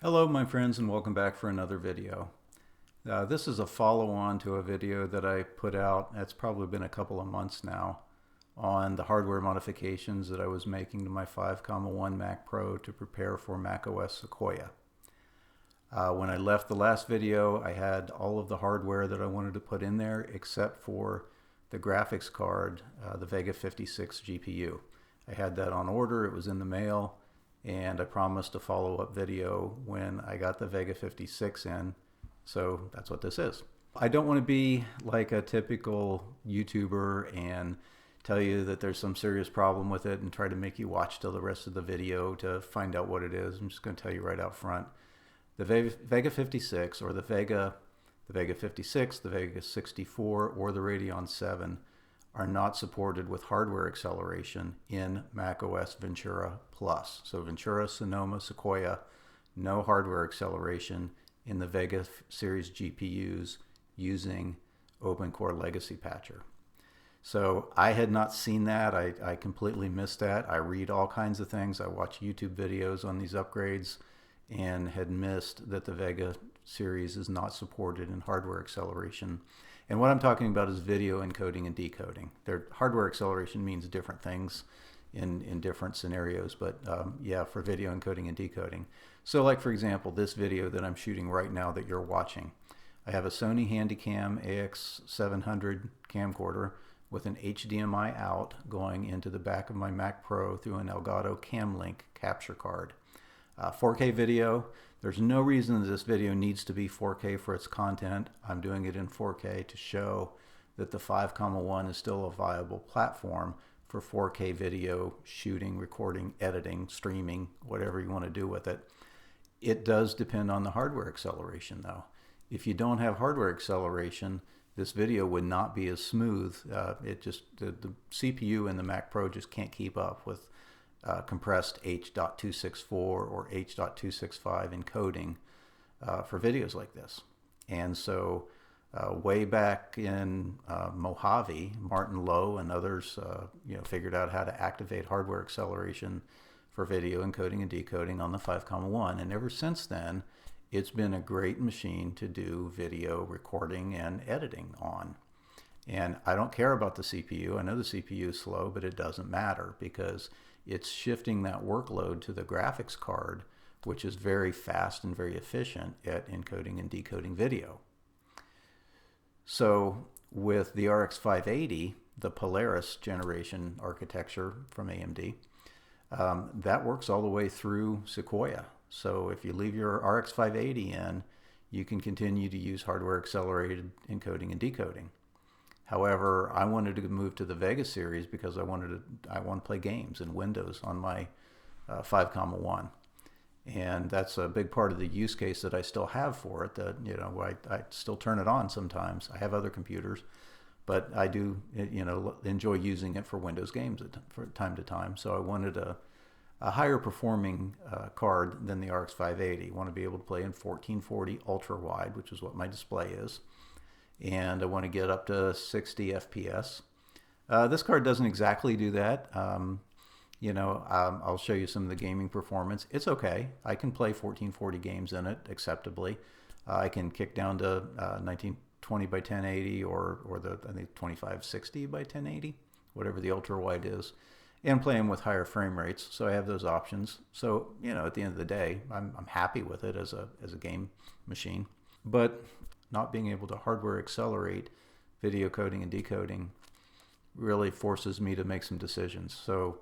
Hello my friends, and welcome back for another video. This is a follow-on to a video that I put out, it's probably been a couple of months now, on the hardware modifications that I was making to my 5.1 Mac Pro to prepare for macOS Sequoia. When I left the last video, I had all of the hardware that I wanted to put in there except for the graphics card, the Vega 56 GPU. I had that on order, it was in the mail, and I promised a follow-up video when I got the Vega 56 in, so that's what this is. I don't want to be like a typical YouTuber and tell you that there's some serious problem with it and try to make you watch till the rest of the video to find out what it is. I'm just going to tell you right out front. The Vega 56 or the Vega 56, the Vega 64, or the Radeon 7 are not supported with hardware acceleration in macOS Ventura Plus. So Ventura, Sonoma, Sequoia, no hardware acceleration in the Vega series GPUs using OpenCore Legacy Patcher. So I had not seen that. I completely missed that. I read all kinds of things. I watch YouTube videos on these upgrades and had missed that the Vega series is not supported in hardware acceleration. And what I'm talking about is video encoding and decoding. Their hardware acceleration means different things in different scenarios, but yeah, for video encoding and decoding. So like for example, this video that I'm shooting right now that you're watching, I have a Sony Handycam AX700 camcorder with an HDMI out going into the back of my Mac Pro through an Elgato CamLink capture card. 4K video. There's no reason that this video needs to be 4K for its content. I'm doing it in 4K to show that the 5.1 is still a viable platform for 4K video shooting, recording, editing, streaming, whatever you want to do with it. It does depend on the hardware acceleration though. If you don't have hardware acceleration, this video would not be as smooth. The CPU in the Mac Pro just can't keep up with compressed H.264 or H.265 encoding for videos like this. And so way back in Mojave, Martin Lowe and others figured out how to activate hardware acceleration for video encoding and decoding on the 5.1. And ever since then, it's been a great machine to do video recording and editing on. And I don't care about the CPU. I know the CPU is slow, but it doesn't matter because it's shifting that workload to the graphics card, which is very fast and very efficient at encoding and decoding video. So with the RX 580, the Polaris generation architecture from AMD, that works all the way through Sequoia. So if you leave your RX 580 in, you can continue to use hardware accelerated encoding and decoding. However, I wanted to move to the Vega series because I want to play games in Windows on my 5.1, and that's a big part of the use case that I still have for it. That I still turn it on sometimes. I have other computers, but I do enjoy using it for Windows games from time to time. So I wanted a higher performing card than the RX 580. I want to be able to play in 1440 ultra wide, which is what my display is. And I want to get up to 60 FPS. This card doesn't exactly do that. I'll show you some of the gaming performance. It's okay. I can play 1440 games in it acceptably. I can kick down to 1920 by 1080 or I think 2560 by 1080, whatever the ultra wide is, and play them with higher frame rates. So I have those options. So at the end of the day, I'm happy with it as a game machine. But not being able to hardware accelerate video coding and decoding really forces me to make some decisions. So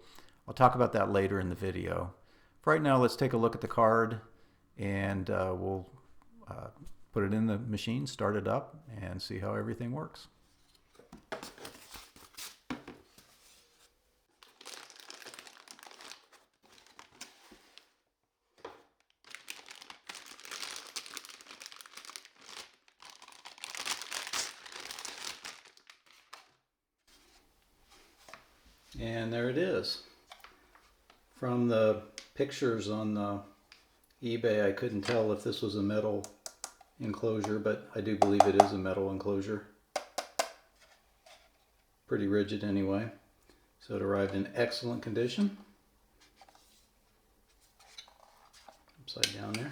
I'll talk about that later in the video. For right now, let's take a look at the card and we'll put it in the machine, start it up, and see how everything works. And there it is. From the pictures on the eBay, I couldn't tell if this was a metal enclosure, but I do believe it is a metal enclosure. Pretty rigid anyway. So it arrived in excellent condition. Upside down there.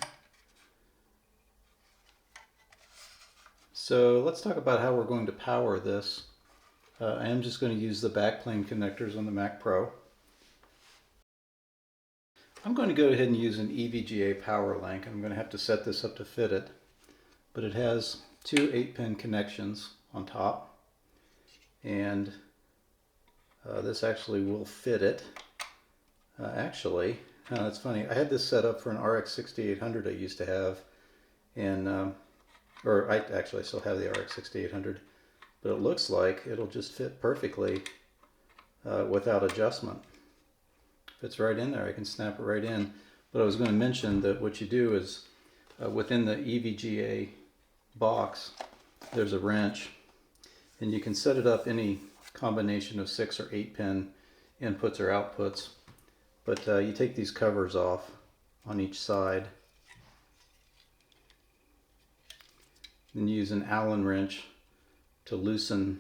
So let's talk about how we're going to power this. I am just going to use the backplane connectors on the Mac Pro. I'm going to go ahead and use an EVGA PowerLink. I'm going to have to set this up to fit it, but it has two 8-pin connections on top, and this actually will fit it. That's funny. I had this set up for an RX 6800 I used to have, and I still have the RX 6800, but it looks like it'll just fit perfectly without adjustment. Fits right in there. I can snap it right in. But I was going to mention that what you do is within the EVGA box, there's a wrench, and you can set it up any combination of 6 or 8-pin inputs or outputs. But you take these covers off on each side, and use an Allen wrench to loosen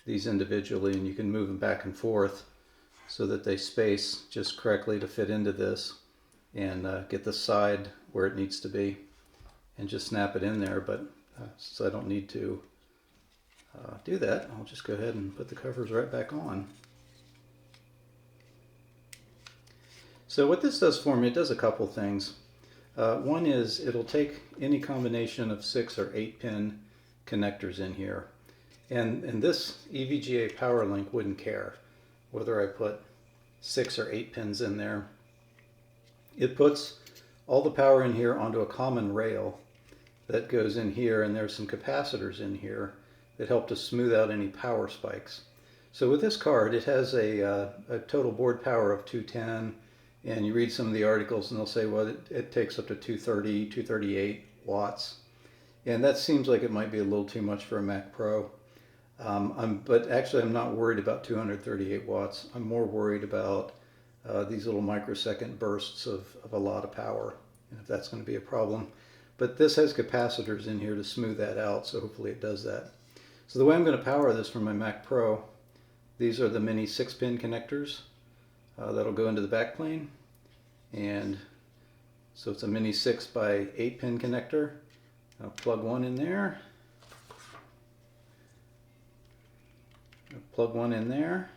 these individually, and you can move them back and forth so that they space just correctly to fit into this, and get the side where it needs to be, and just snap it in there. But since I don't need to do that, I'll just go ahead and put the covers right back on. So what this does for me, it does a couple things. One is it'll take any combination of 6 or 8-pin connectors in here, and this EVGA PowerLink wouldn't care whether I put 6 or 8 pins in there. It puts all the power in here onto a common rail that goes in here, and there's some capacitors in here that help to smooth out any power spikes. So with this card, it has a total board power of 210, and you read some of the articles and they'll say, well, it takes up to 230, 238 watts. And that seems like it might be a little too much for a Mac Pro. But actually I'm not worried about 238 watts. I'm more worried about these little microsecond bursts of a lot of power, and if that's going to be a problem. But this has capacitors in here to smooth that out, so hopefully it does that. So the way I'm going to power this from my Mac Pro, these are the mini 6-pin connectors that'll go into the backplane. And so it's a mini 6 by 8-pin connector. I'll plug one in there. Plug one in there,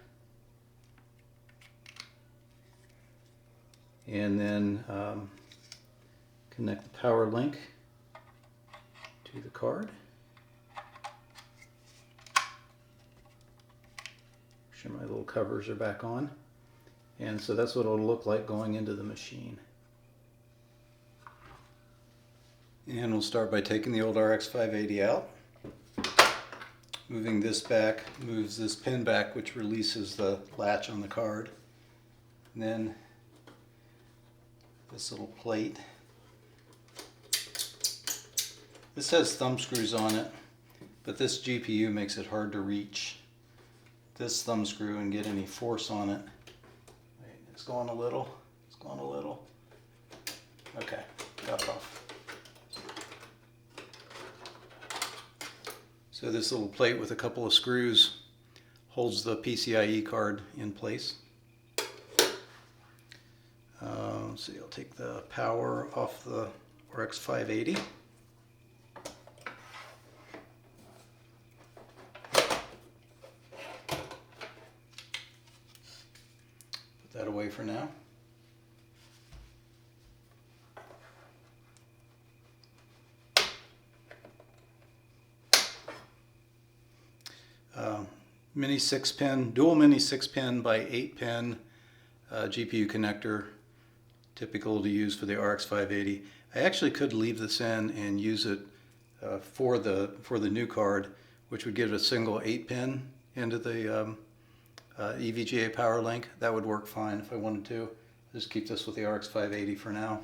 and then connect the power link to the card. Sure my little covers are back on, and so that's what it'll look like going into the machine. And we'll start by taking the old RX 580 out. Moving this back moves this pin back, which releases the latch on the card. And then this little plate. This has thumb screws on it, but this GPU makes it hard to reach this thumb screw and get any force on it. Wait, it's going a little. It's going a little. Okay, got it off. So this little plate with a couple of screws holds the PCIe card in place. So I'll take the power off the RX 580. Put that away for now. Mini 6-pin, dual mini 6-pin by 8-pin GPU connector, typical to use for the RX 580. I actually could leave this in and use it for the new card, which would give it a single 8-pin into the EVGA PowerLink. That would work fine if I wanted to. Just keep this with the RX 580 for now.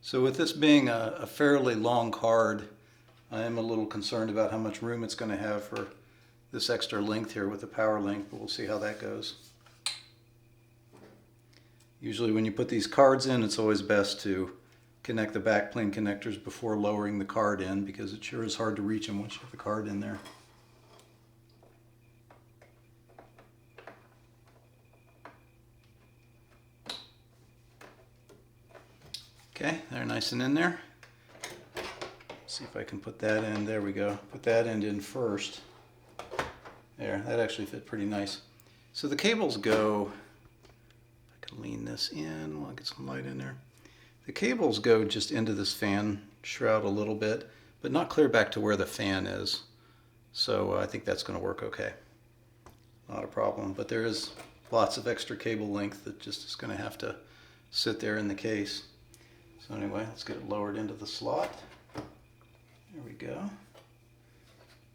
So with this being a fairly long card, I am a little concerned about how much room it's going to have for this extra length here with the PowerLink, but we'll see how that goes. Usually when you put these cards in, it's always best to connect the backplane connectors before lowering the card in, because it sure is hard to reach them once you have the card in there. Okay, they're nice and in there. See if I can put that in. There we go. Put that end in first. There, that actually fit pretty nice. So the cables go, I can lean this in while I get some light in there. The cables go just into this fan shroud a little bit, but not clear back to where the fan is. So I think that's going to work okay. Not a problem, but there is lots of extra cable length that just is going to have to sit there in the case. So anyway, let's get it lowered into the slot. There we go.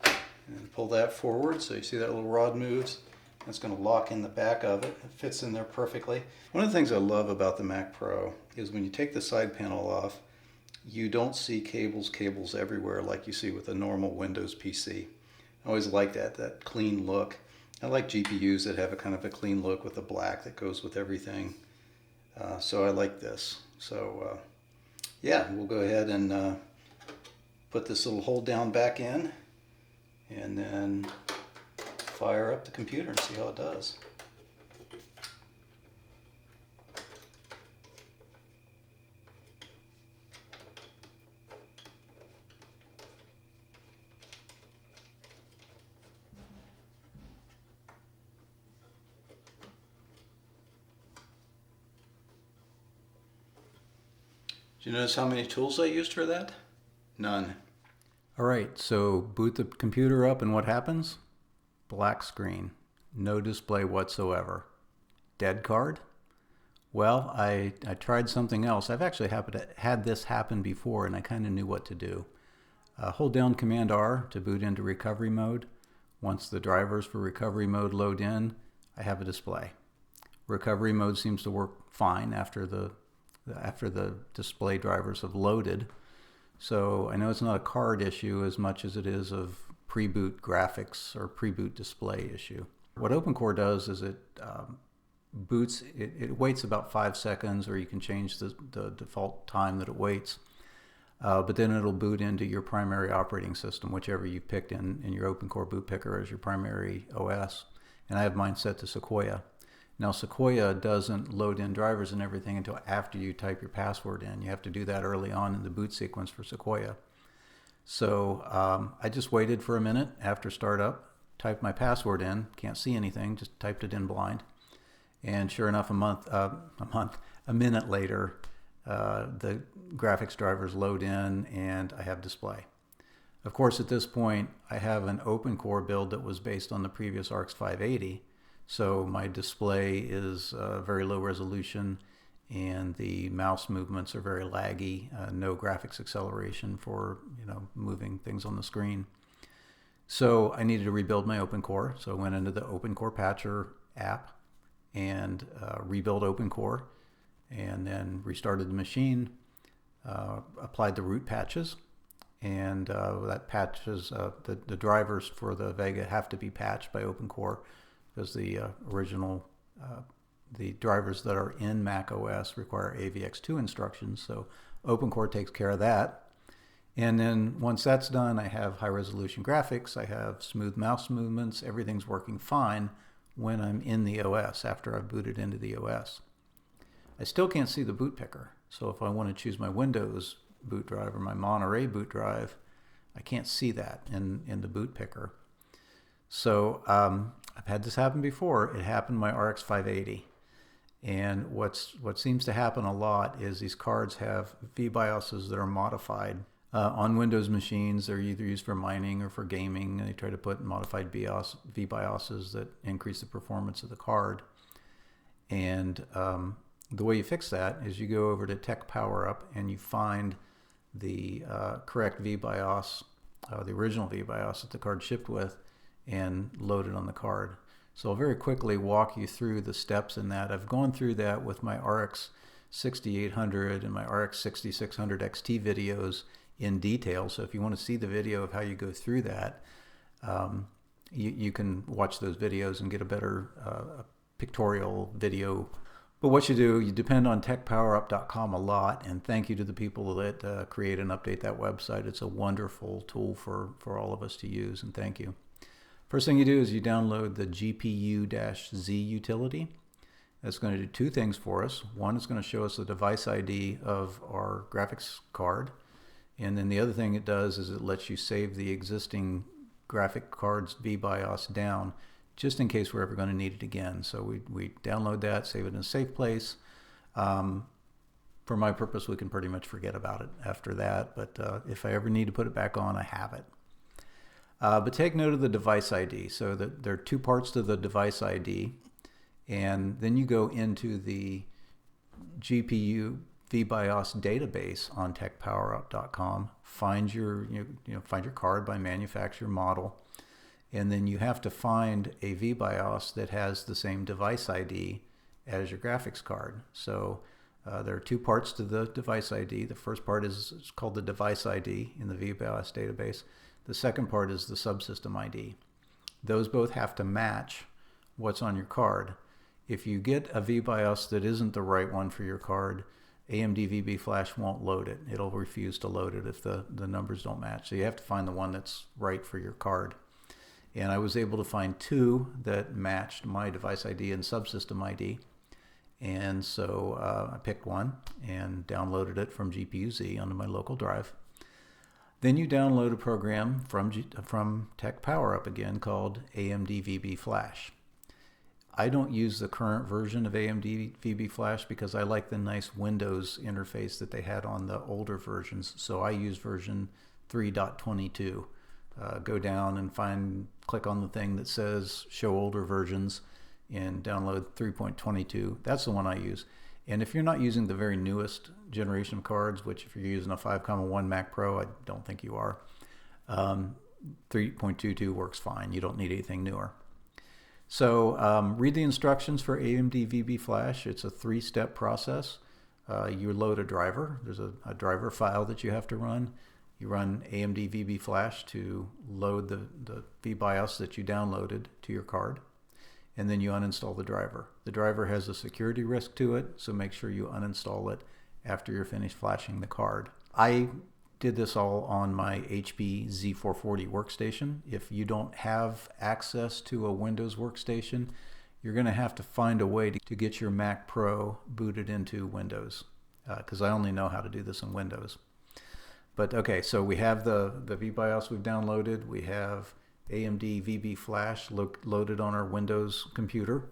And pull that forward, so you see that little rod moves. That's going to lock in the back of it. It fits in there perfectly. One of the things I love about the Mac Pro is when you take the side panel off, you don't see cables everywhere like you see with a normal Windows PC. I always like that clean look. I like GPUs that have a kind of a clean look with the black that goes with everything. So I like this. So yeah, we'll go ahead and put this little hold down back in and then fire up the computer and see how it does. Did you notice how many tools I used for that? None. All right, so boot the computer up and what happens? Black screen, no display whatsoever. Dead card? Well, I tried something else. I've actually had this happen before and I kind of knew what to do. Hold down Command R to boot into recovery mode. Once the drivers for recovery mode load in, I have a display. Recovery mode seems to work fine after the display drivers have loaded. So I know it's not a card issue as much as it is of pre-boot graphics or pre-boot display issue. What OpenCore does is it boots, it waits about 5 seconds, or you can change the default time that it waits. But then it'll boot into your primary operating system, whichever you picked in your OpenCore boot picker as your primary OS. And I have mine set to Sequoia. Now Sequoia doesn't load in drivers and everything until after you type your password in. You have to do that early on in the boot sequence for Sequoia. So I just waited for a minute after startup, typed my password in, can't see anything, just typed it in blind. And sure enough, a minute later, the graphics drivers load in and I have display. Of course, at this point, I have an OpenCore build that was based on the previous RX 580. So my display is very low resolution and the mouse movements are very laggy, no graphics acceleration for moving things on the screen. So I needed to rebuild my OpenCore. So I went into the OpenCore Patcher app and rebuilt OpenCore and then restarted the machine, applied the root patches, and that patches, the drivers for the Vega have to be patched by OpenCore, because the original, the drivers that are in Mac OS require AVX2 instructions, so OpenCore takes care of that. And then once that's done, I have high resolution graphics, I have smooth mouse movements, everything's working fine when I'm in the OS, after I've booted into the OS. I still can't see the boot picker, so if I want to choose my Windows boot drive or my Monterey boot drive, I can't see that in the boot picker. So I've had this happen before. It happened in my RX 580. And what seems to happen a lot is these cards have VBIOSes that are modified. On Windows machines, they're either used for mining or for gaming. They try to put modified VBIOSes that increase the performance of the card. And the way you fix that is you go over to TechPowerUp and you find the correct VBIOS, the original VBIOS that the card shipped with, and load it on the card. So I'll very quickly walk you through the steps in that. I've gone through that with my RX 6800 and my RX 6600 XT videos in detail. So if you want to see the video of how you go through that, you can watch those videos and get a better pictorial video. But what you do, you depend on TechPowerUp.com a lot, and thank you to the people that create and update that website. It's a wonderful tool for all of us to use, and thank you. First thing you do is you download the GPU-Z utility. That's going to do two things for us. One, it's going to show us the device ID of our graphics card, And then the other thing it does is it lets you save the existing graphic card's VBIOS down just in case we're ever going to need it again. So we download that, save it in a safe place. For my purpose, we can pretty much forget about it after that. But if I ever need to put it back on, I have it. But take note of the device ID. So there are two parts to the device ID. And then you go into the GPU VBIOS database on TechPowerUp.com. Find your find your card by manufacturer model, and then you have to find a VBIOS that has the same device ID as your graphics card. So there are two parts to the device ID. The first part is called the device ID in the VBIOS database. The second part is the subsystem ID. Those both have to match what's on your card. If you get a VBIOS that isn't the right one for your card, AMDVBFlash won't load it. It'll refuse to load it if the numbers don't match. So you have to find the one that's right for your card. And I was able to find two that matched my device ID and subsystem ID. And so I picked one and downloaded it from GPU-Z onto my local drive. Then you download a program from TechPowerUp again called AMDVBFlash. I don't use the current version of AMDVBFlash because I like the nice Windows interface that they had on the older versions. So I use version 3.22. Go down and click on the thing that says show older versions and download 3.22. That's the one I use. And if you're not using the very newest generation of cards, which if you're using a 5.1 Mac Pro, I don't think you are, 3.22 works fine. You don't need anything newer. So read the instructions for AMDVBFlash. It's a three-step process. You load a driver. There's a driver file that you have to run. You run AMDVBFlash to load the VBIOS that you downloaded to your card. And then you uninstall the driver. The driver has a security risk to it, so make sure you uninstall it after you're finished flashing the card. I did this all on my HP Z440 workstation. If you don't have access to a Windows workstation, you're going to have to find a way to get your Mac Pro booted into Windows, because I only know how to do this in Windows. But okay, so we have the VBIOS we've downloaded. We have AMDVBFlash loaded on our Windows computer.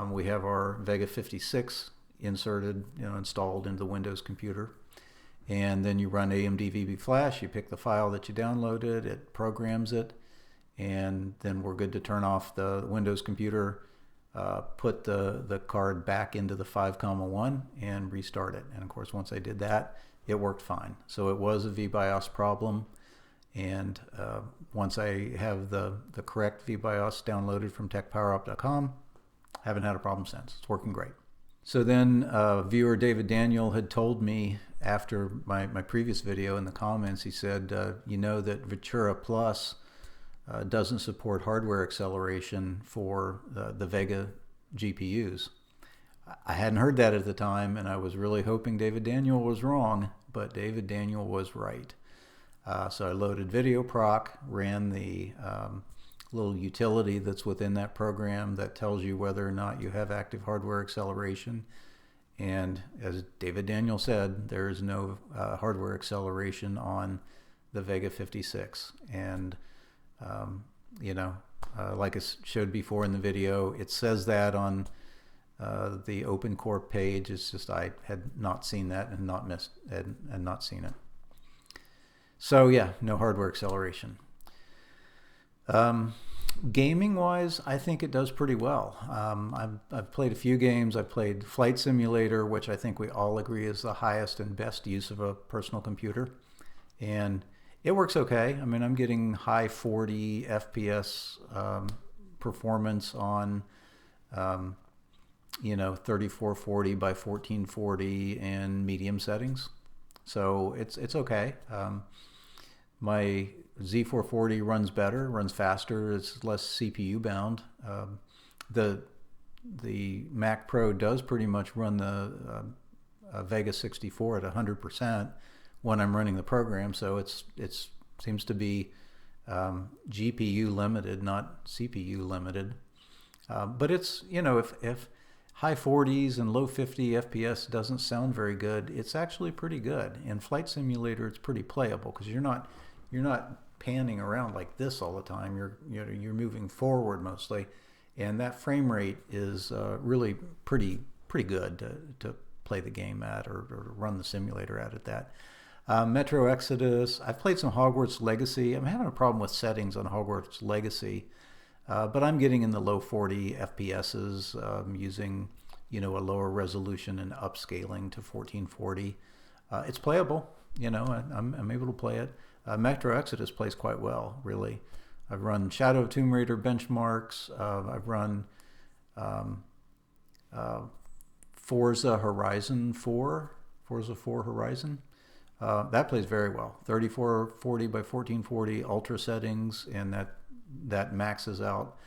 We have our Vega 56 inserted, installed into the Windows computer. And then you run AMDVBFlash, you pick the file that you downloaded, it programs it, and then we're good to turn off the Windows computer, put the card back into the 5.1 and restart it. And of course, once I did that, it worked fine. So it was a VBIOS problem. And once I have the correct VBIOS downloaded from TechPowerUp.com, haven't had a problem since. It's working great. So then viewer David Daniel had told me after my previous video in the comments, he said, you know that Ventura Plus doesn't support hardware acceleration for the Vega GPUs. I hadn't heard that at the time, and I was really hoping David Daniel was wrong, but David Daniel was right. So I loaded VideoProc, ran the little utility that's within that program that tells you whether or not you have active hardware acceleration. And as David Daniel said, there is no hardware acceleration on the Vega 56. And, like I showed before in the video, it says that on the OpenCore page. It's just I had not seen that and not seen it. So yeah, no hardware acceleration. Gaming wise, I think it does pretty well. I've played a few games. I've played Flight Simulator, which I think we all agree is the highest and best use of a personal computer. And it works okay. I mean, I'm getting high 40 FPS performance on, 3440 by 1440 and medium settings. So it's okay. My Z440 runs better, runs faster, it's less CPU bound. The Mac Pro does pretty much run the Vega 64 at 100% when I'm running the program, so it seems to be GPU limited, not CPU limited. But it's, if high 40s and low 50 FPS doesn't sound very good. It's actually pretty good. In Flight Simulator, it's pretty playable because you're not panning around like this all the time. You're moving forward mostly, and that frame rate is really pretty good to play the game at, or run the simulator at that. Metro Exodus. I've played some Hogwarts Legacy. I'm having a problem with settings on Hogwarts Legacy, but I'm getting in the low 40 FPSs using a lower resolution and upscaling to 1440. It's playable. I'm able to play it. Metro Exodus plays quite well, really. I've run Shadow of Tomb Raider benchmarks. I've run Forza Horizon 4. Forza 4 Horizon. That plays very well. 3440 by 1440 ultra settings, and that maxes out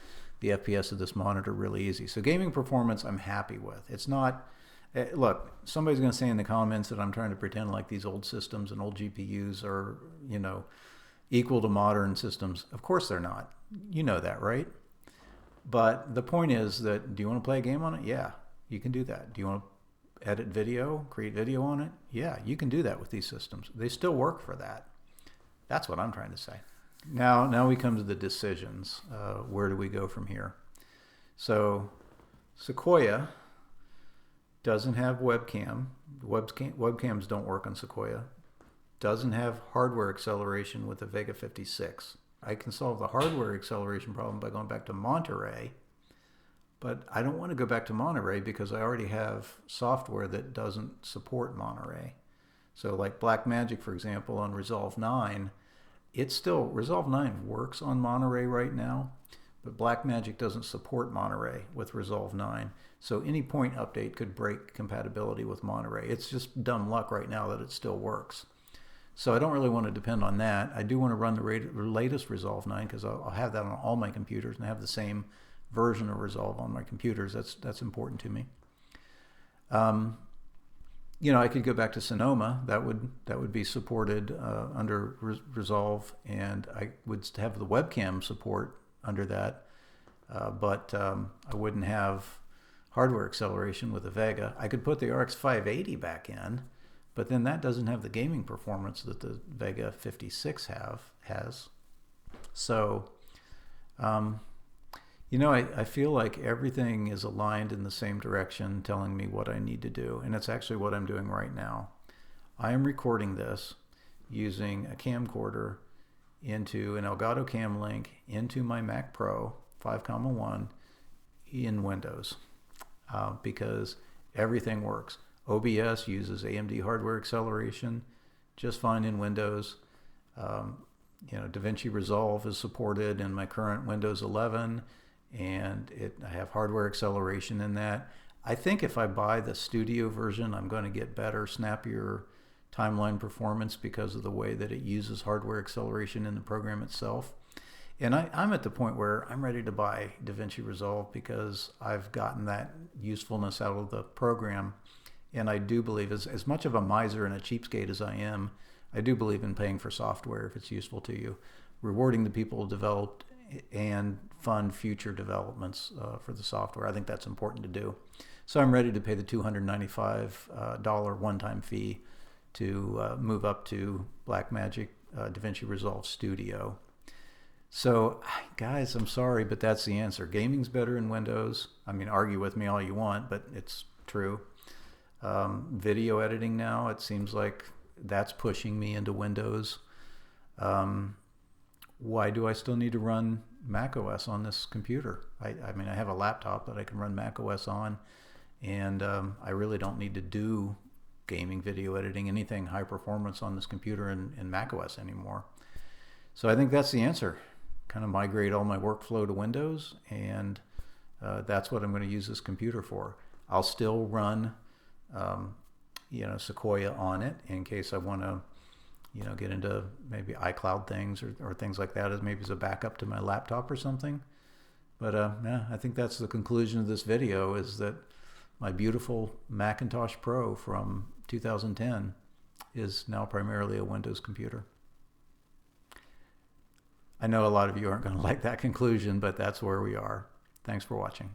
the FPS of this monitor really easy. So gaming performance I'm happy with. It's not, look, somebody's going to say in the comments that I'm trying to pretend like these old systems and old GPUs are, equal to modern systems. Of course they're not. You know that, right? But the point is that, do you want to play a game on it? Yeah, you can do that. Do you want to edit video, create video on it? Yeah, you can do that with these systems. They still work for that. That's what I'm trying to say. Now we come to the decisions. Where do we go from here? So Sequoia doesn't have webcam. Webcams don't work on Sequoia. Doesn't have hardware acceleration with the Vega 56. I can solve the hardware acceleration problem by going back to Monterey, but I don't want to go back to Monterey because I already have software that doesn't support Monterey. So like Blackmagic, for example, on Resolve 9, Resolve 9 works on Monterey right now, but Blackmagic doesn't support Monterey with Resolve 9. So any point update could break compatibility with Monterey. It's just dumb luck right now that it still works. So I don't really want to depend on that. I do want to run the latest Resolve 9 because I'll have that on all my computers and have the same version of Resolve on my computers. That's important to me. I could go back to Sonoma. That would be supported under Resolve, and I would have the webcam support under that, but I wouldn't have hardware acceleration with the Vega. I could put the RX 580 back in, but then that doesn't have the gaming performance that the Vega 56 has. So, I feel like everything is aligned in the same direction, telling me what I need to do, and it's actually what I'm doing right now. I am recording this using a camcorder into an Elgato Cam Link into my Mac Pro 5.1 in Windows because everything works. OBS uses AMD hardware acceleration just fine in Windows. DaVinci Resolve is supported in my current Windows 11, and I have hardware acceleration in that. I think if I buy the studio version, I'm going to get better, snappier timeline performance because of the way that it uses hardware acceleration in the program itself. And I'm at the point where I'm ready to buy DaVinci Resolve because I've gotten that usefulness out of the program. And I do believe, as much of a miser and a cheapskate as I am, I do believe in paying for software if it's useful to you, rewarding the people who developed and fund future developments for the software. I think that's important to do. So I'm ready to pay the $295 one-time fee to move up to Blackmagic DaVinci Resolve Studio. So guys, I'm sorry, but that's the answer. Gaming's better in Windows. I mean, argue with me all you want, but it's true. Video editing now, it seems like that's pushing me into Windows. Why do I still need to run Mac OS on this computer? I mean, I have a laptop that I can run Mac OS on, and I really don't need to do gaming, video editing, anything high performance on this computer in Mac OS anymore. So I think that's the answer. Kind of migrate all my workflow to Windows, and that's what I'm going to use this computer for. I'll still run Sequoia on it in case I want to get into maybe iCloud things or things like that, as maybe as a backup to my laptop or something. But yeah, I think that's the conclusion of this video, is that my beautiful Macintosh Pro from 2010 is now primarily a Windows computer. I know a lot of you aren't going to like that conclusion, but that's where we are. Thanks for watching.